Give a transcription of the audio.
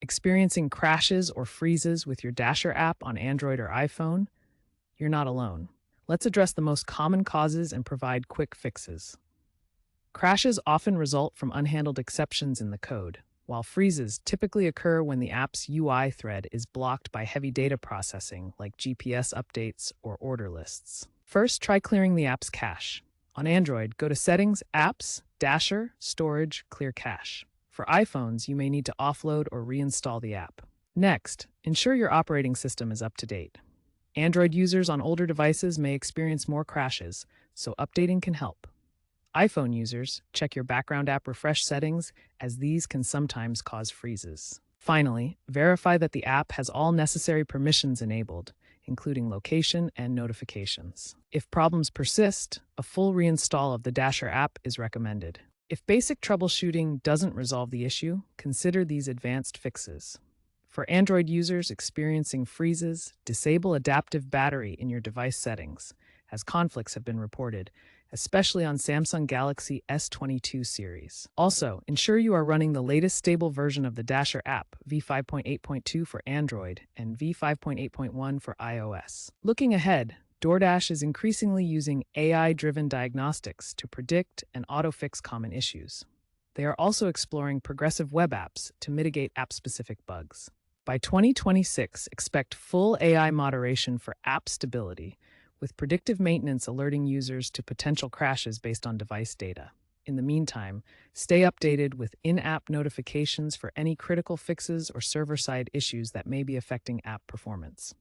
Experiencing crashes or freezes with your Dasher app on Android or iPhone? You're not alone. Let's address the most common causes and provide quick fixes. Crashes often result from unhandled exceptions in the code, while freezes typically occur when the app's UI thread is blocked by heavy data processing like GPS updates or order lists. First, try clearing the app's cache. On Android, go to Settings, Apps, Dasher, Storage, Clear Cache. For iPhones, you may need to offload or reinstall the app. Next, ensure your operating system is up to date. Android users on older devices may experience more crashes, so updating can help. iPhone users, check your background app refresh settings, as these can sometimes cause freezes. Finally, verify that the app has all necessary permissions enabled, including location and notifications. If problems persist, a full reinstall of the Dasher app is recommended. If basic troubleshooting doesn't resolve the issue, consider these advanced fixes. For Android users experiencing freezes, disable adaptive battery in your device settings, as conflicts have been reported, especially on Samsung Galaxy S22 series. Also, ensure you are running the latest stable version of the Dasher app, v5.8.2 for Android and v5.8.1 for iOS. Looking ahead, DoorDash is increasingly using AI-driven diagnostics to predict and auto-fix common issues. They are also exploring progressive web apps to mitigate app-specific bugs. By 2026, expect full AI moderation for app stability, with predictive maintenance alerting users to potential crashes based on device data. In the meantime, stay updated with in-app notifications for any critical fixes or server-side issues that may be affecting app performance.